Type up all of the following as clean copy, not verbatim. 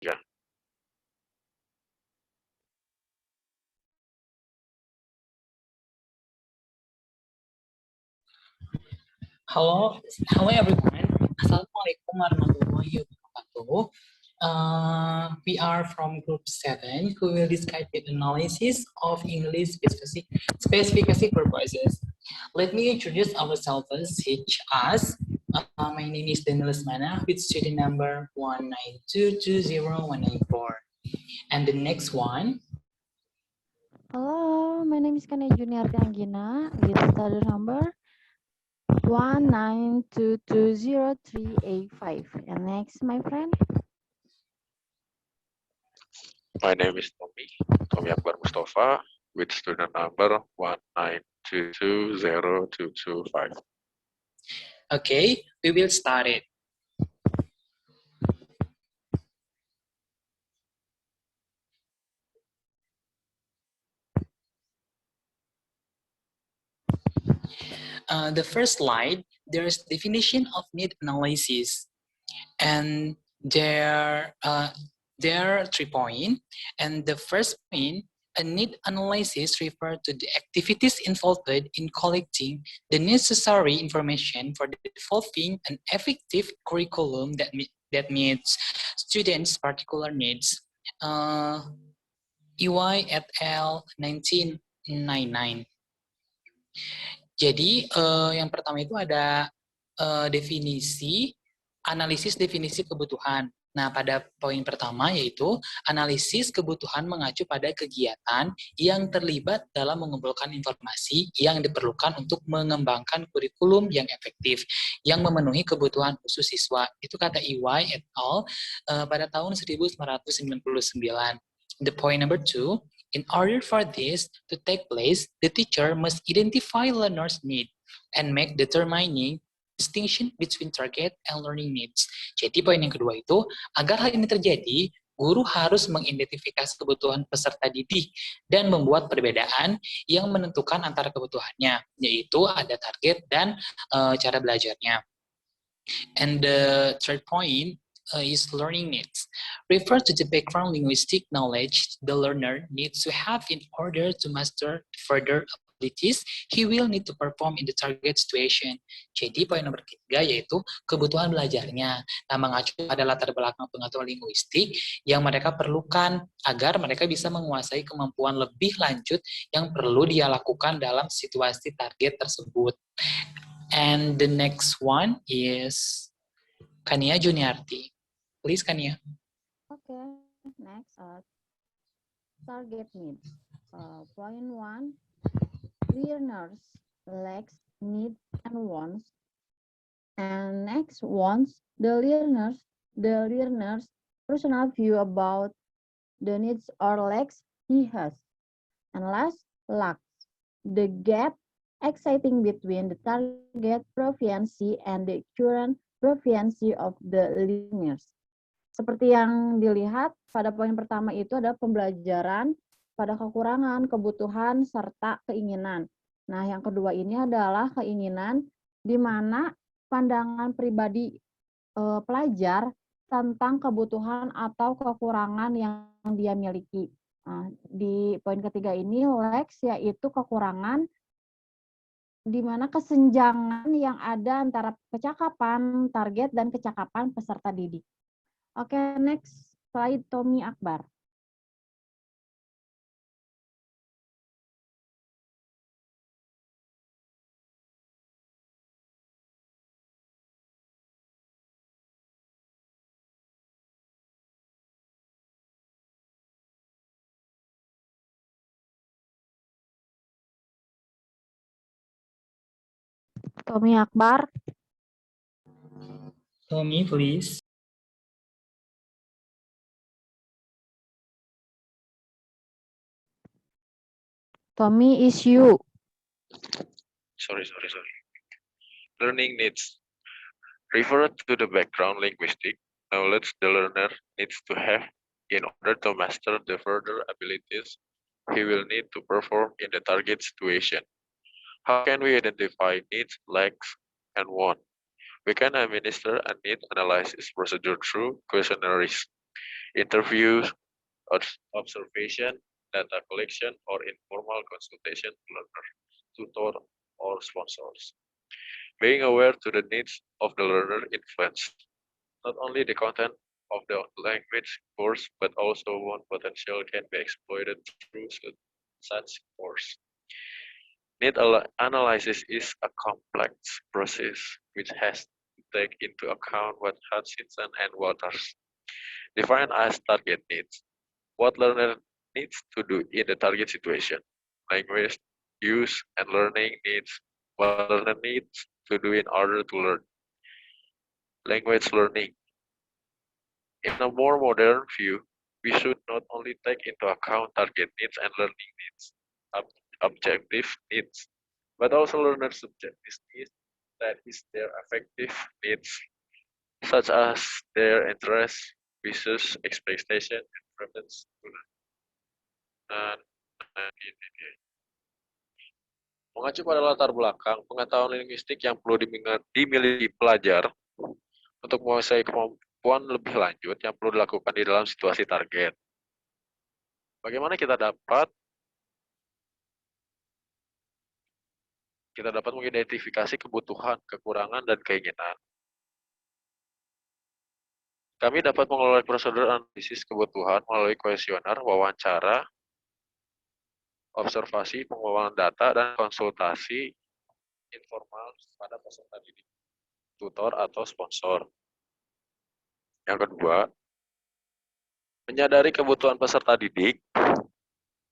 Yeah. Hello everyone. Assalamualaikum warahmatullahi wabarakatuh. We are from Group 7 who will discuss the analysis of English specification purposes. Let me introduce ourselves each as. My name is Daniel Lesmana with student number 192201994. And the next one. Hello, my name is Kania Juniarti Anggina with study number 1922038. And next, my friend. My name is Tommy Akbar Mustafa with student number 192202225. Okay, we will start it. The first slide, there's definition of need analysis, and there are 3 points. And the first point, a need analysis refers to the activities involved in collecting the necessary information for developing an effective curriculum that meets students' particular needs. EY et al. 1999. Jadi yang pertama itu ada analisis definisi kebutuhan. Nah, pada poin pertama yaitu analisis kebutuhan mengacu pada kegiatan yang terlibat dalam mengumpulkan informasi yang diperlukan untuk mengembangkan kurikulum yang efektif, yang memenuhi kebutuhan khusus siswa. Itu kata EY et al. Pada tahun 1999. The point number 2, in order for this to take place, the teacher must identify learners' need and make determining distinction between target and learning needs. Jadi poin yang kedua itu, agar hal ini terjadi, guru harus mengidentifikasi kebutuhan peserta didik dan membuat perbedaan yang menentukan antara kebutuhannya, yaitu ada target dan cara belajarnya. And the third point is learning needs. Refer to the background linguistic knowledge the learner needs to have in order to master further abilities he will need to perform in the target situation. Jadi poin nomor 3 yaitu kebutuhan belajarnya. Nah, mengacu pada latar belakang pengetahuan linguistik yang mereka perlukan agar mereka bisa menguasai kemampuan lebih lanjut yang perlu dia lakukan dalam situasi target tersebut. And the next one is Kania Juniarti. Please, Kania. Okay, next, target needs. Point 1, learners lacks need and wants. And next, wants the learner's personal view about the needs or lacks he has. And last, lacks the gap exciting between the target proficiency and the current proficiency of the learners. Seperti yang dilihat pada poin pertama itu ada pembelajaran pada kekurangan, kebutuhan, serta keinginan. Nah, yang kedua ini adalah keinginan di mana pandangan pribadi pelajar tentang kebutuhan atau kekurangan yang dia miliki. Nah, di poin ketiga ini lacks yaitu kekurangan di mana kesenjangan yang ada antara kecakapan target dan kecakapan peserta didik. Oke, next slide Tommy Akbar. Tommy Akbar. Tommy, please. Tommy, is you. Sorry. Learning needs. Refer to the background linguistic knowledge the learner needs to have in order to master the further abilities he will need to perform in the target situation. How can we identify needs, lacks, and want? We can administer a need analysis procedure through questionnaires. interviews, observation, data collection, or informal consultation to learner, tutor, or sponsors. Being aware to the needs of the learner influence not only the content of the language course, but also what potential can be exploited through such course. Need analysis is a complex process which has to take into account what Hutchinson and Waters define as target needs. What learner needs to do in the target situation. Language use and learning needs. What learner needs to do in order to learn. Language learning. In a more modern view, we should not only take into account target needs and learning needs, objective needs, but also learner subjective needs, that is their affective needs, such as their interests, wishes, expectation, and preference to learn. Mengacu pada latar belakang pengetahuan linguistik yang perlu dimiliki pelajar untuk menguasai kemampuan lebih lanjut yang perlu dilakukan di dalam situasi target. Bagaimana kita dapat mengidentifikasi kebutuhan, kekurangan, dan keinginan. Kami dapat mengelola prosedur analisis kebutuhan melalui kuesioner, wawancara, observasi, pengembangan data, dan konsultasi informal pada peserta didik, tutor, atau sponsor. Yang kedua, menyadari kebutuhan peserta didik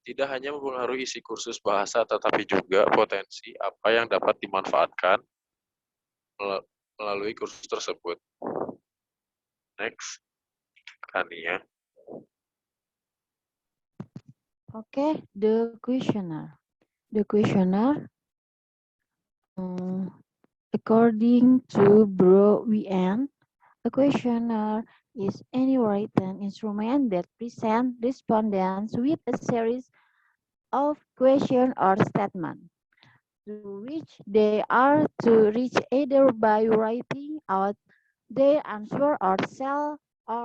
tidak hanya mempengaruhi isi kursus bahasa, tetapi juga potensi apa yang dapat dimanfaatkan melalui kursus tersebut. Next, Kania. Okay, the questionnaire. The questionnaire, according to BroWN, a questionnaire is any written instrument that presents respondents with a series of questions or statements, to which they are to reach either by writing out their answer or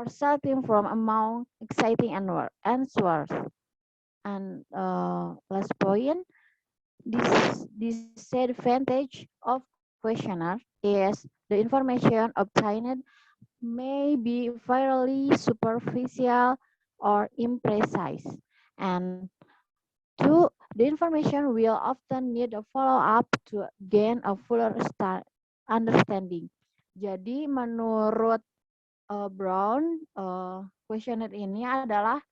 selecting from among exciting answers. And last point, this disadvantage of questionnaire is the information obtained may be fairly superficial or imprecise. And two, the information will often need a follow-up to gain a fuller understanding. Jadi menurut Brown, questionnaire ini adalah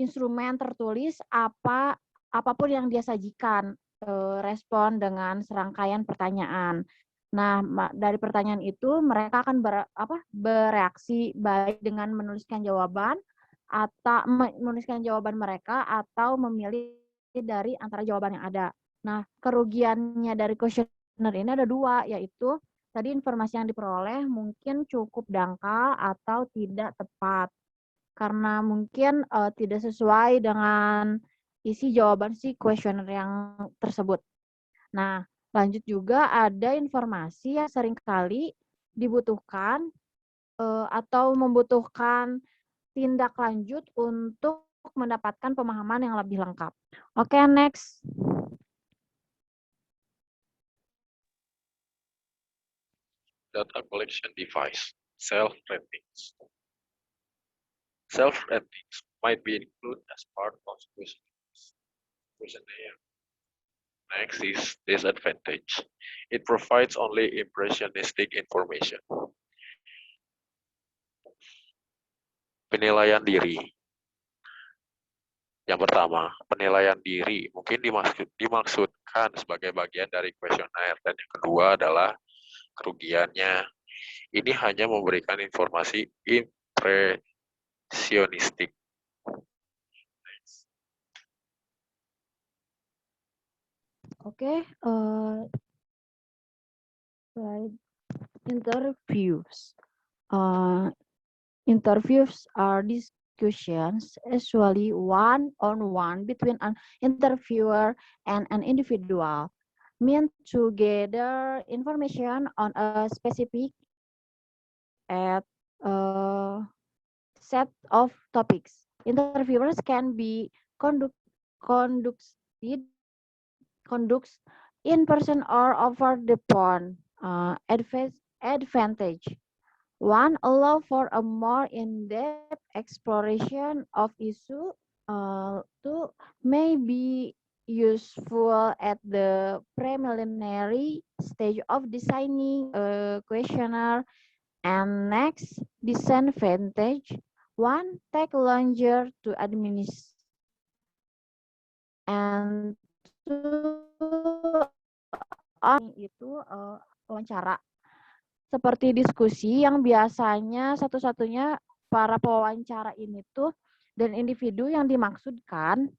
instrumen tertulis apapun yang dia sajikan, respon dengan serangkaian pertanyaan. Nah, dari pertanyaan itu mereka akan bereaksi baik dengan menuliskan jawaban mereka atau memilih dari antara jawaban yang ada. Nah, kerugiannya dari questionnaire ini ada dua, yaitu tadi informasi yang diperoleh mungkin cukup dangkal atau tidak tepat karena mungkin tidak sesuai dengan isi jawaban si questionnaire yang tersebut. Nah, lanjut juga ada informasi yang seringkali dibutuhkan atau membutuhkan tindak lanjut untuk mendapatkan pemahaman yang lebih lengkap. Oke, next. Data collection device, self-ratings. Self-ratings might be included as part of questionnaire. Next is disadvantage. It provides only impressionistic information. Penilaian diri. Yang pertama, penilaian diri mungkin dimaksudkan sebagai bagian dari kuesioner. Dan yang kedua adalah kerugiannya. Ini hanya memberikan informasi impresionistik. Oke, slide interviews. Interviews are discussions, usually one-on-one between an interviewer and an individual, meant to gather information on a specific at set of topics. Interviewers can be conducted in person or over the phone. Advantage. One, allow for a more in-depth exploration of issue. Two, may be useful at the preliminary stage of designing a questionnaire. And next, disadvantage. One, take longer to administer. And two, itu wawancara. Seperti diskusi yang biasanya satu-satunya para pewawancara ini tuh dan individu yang dimaksudkan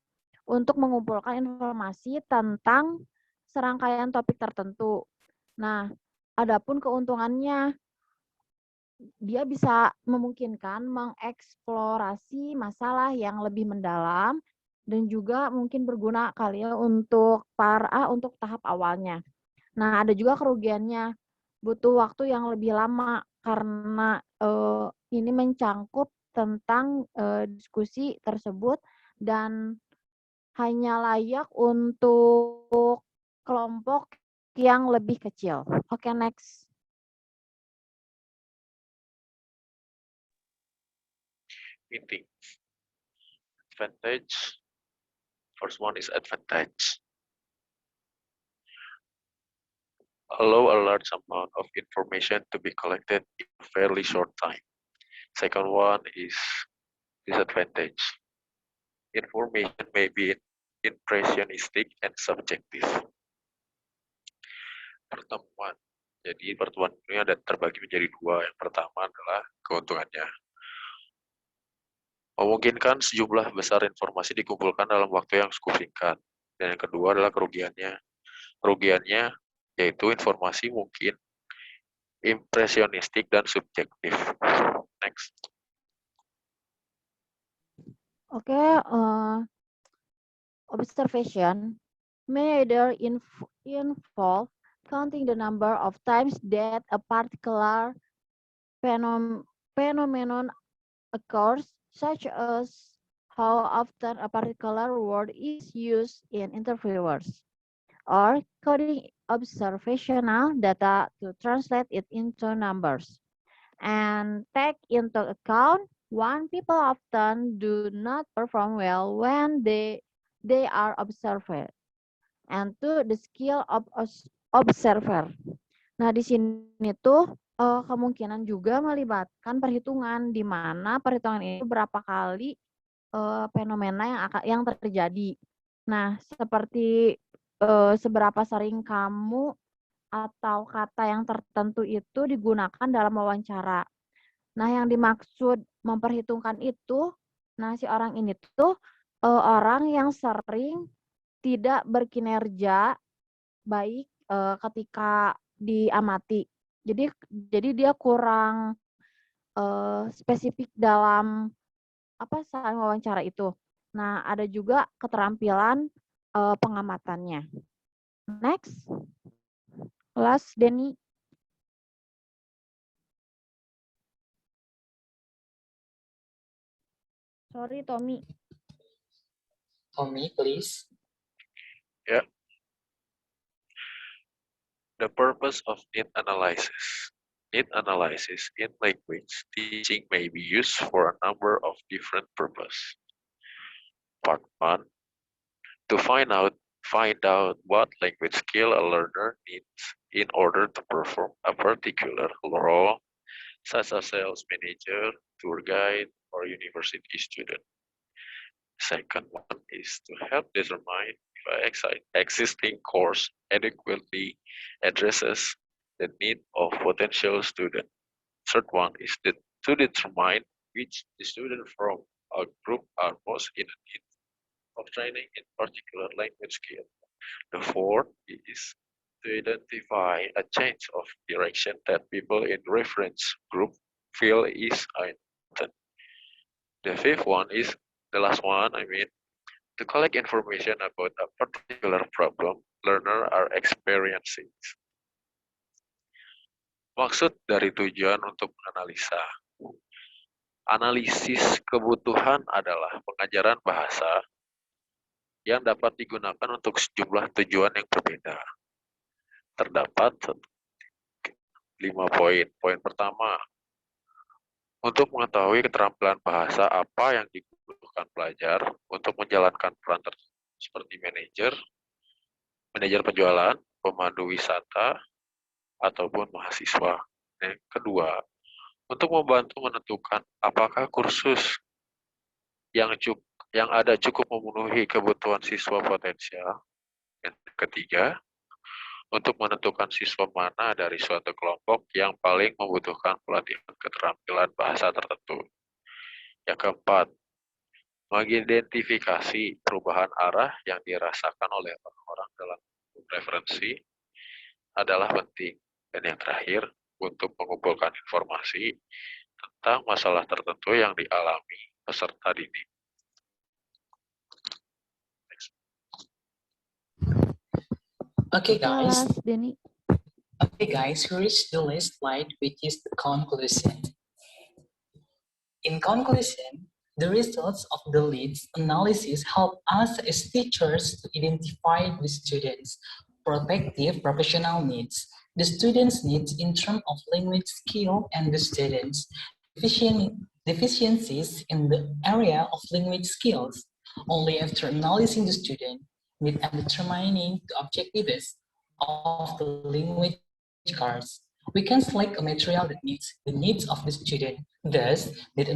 untuk mengumpulkan informasi tentang serangkaian topik tertentu. Nah, adapun keuntungannya, dia bisa memungkinkan mengeksplorasi masalah yang lebih mendalam dan juga mungkin berguna kali ya untuk untuk tahap awalnya. Nah, ada juga kerugiannya, butuh waktu yang lebih lama karena ini mencangkup tentang diskusi tersebut dan hanya layak untuk kelompok yang lebih kecil. Oke, next. Meeting. Advantage. First one is advantage. Allow a large amount of information to be collected in a fairly short time. Second one is disadvantage. Information may be impressionistic and subjective. Pertemuan. Jadi pertemuan ini ada terbagi menjadi dua. Yang pertama adalah keuntungannya. Memungkinkan sejumlah besar informasi dikumpulkan dalam waktu yang cukup singkat. Dan yang kedua adalah kerugiannya. Kerugiannya yaitu informasi mungkin impresionistik dan subjektif. Next. Oke, observation may either involve counting the number of times that a particular phenomenon occurs, such as how often a particular word is used in interviewers, or coding observational data to translate it into numbers. And take into account, one, people often do not perform well when they are observed. And two, the skill of observer. Nah, di sini tuh kemungkinan juga melibatkan perhitungan, di mana perhitungan ini berapa kali fenomena yang terjadi. Nah, seperti seberapa sering kamu atau kata yang tertentu itu digunakan dalam wawancara. Nah, yang dimaksud memperhitungkan itu, nah si orang ini tuh orang yang sering tidak berkinerja baik ketika diamati. Jadi dia kurang spesifik dalam saat wawancara itu. Nah, ada juga keterampilan pengamatannya. Next. Last, Denny. Sorry, Tommy. Tommy, please. Yeah. The purpose of need analysis. Need analysis in language teaching may be used for a number of different purposes. Part 1. To find out what language skill a learner needs in order to perform a particular role, such as sales manager, tour guide, or university student. Second one is to help determine if an existing course adequately addresses the need of potential student. Third one is to determine which student from a group are most in need of training in particular language skill. The fourth is to identify a change of direction that people in reference group feel is important. The fifth one is the last one, to collect information about a particular problem learner are experiencing. Maksud dari tujuan untuk menganalisa. Analisis kebutuhan adalah pengajaran bahasa yang dapat digunakan untuk sejumlah tujuan yang berbeda. Terdapat 5 poin. Poin pertama, untuk mengetahui keterampilan bahasa apa yang dibutuhkan pelajar untuk menjalankan peran tertentu seperti manajer penjualan, pemandu wisata, ataupun mahasiswa. Yang kedua, untuk membantu menentukan apakah kursus yang ada cukup memenuhi kebutuhan siswa potensial. Yang ketiga, untuk menentukan siswa mana dari suatu kelompok yang paling membutuhkan pelatihan keterampilan bahasa tertentu. Yang keempat, mengidentifikasi perubahan arah yang dirasakan oleh orang-orang dalam referensi adalah penting. Dan yang terakhir, untuk mengumpulkan informasi tentang masalah tertentu yang dialami peserta didik. Okay, guys. Last, Denny. Okay, guys, here is the last slide, which is the conclusion. In conclusion, the results of the LEADS analysis help us as teachers to identify the students' protective professional needs, the students' needs in terms of language skill, and the students' deficiencies in the area of language skills. Only after analyzing the student need and determining the objectives of the language cards, we can select a material that meets the needs of the student. Thus, need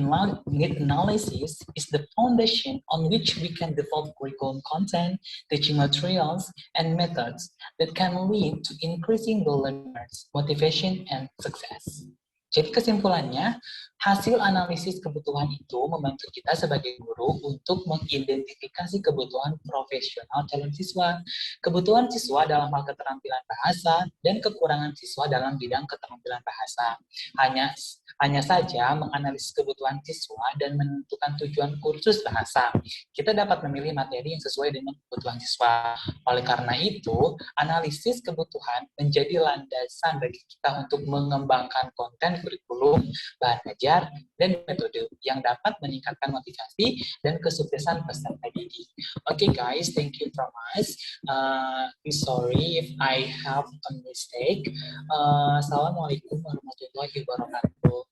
analysis is the foundation on which we can develop curriculum content, teaching materials, and methods that can lead to increasing the learners' motivation and success. Jadi kesimpulannya, hasil analisis kebutuhan itu membantu kita sebagai guru untuk mengidentifikasi kebutuhan profesional calon siswa, kebutuhan siswa dalam hal keterampilan bahasa, dan kekurangan siswa dalam bidang keterampilan bahasa. Hanya saja menganalisis kebutuhan siswa dan menentukan tujuan kursus bahasa. Kita dapat memilih materi yang sesuai dengan kebutuhan siswa. Oleh karena itu, analisis kebutuhan menjadi landasan bagi kita untuk mengembangkan konten kurikulum, bahan ajar, dan metode yang dapat meningkatkan motivasi dan kesuksesan peserta didik. Okay guys, thank you from us. Sorry if I have a mistake. Assalamualaikum warahmatullahi wabarakatuh.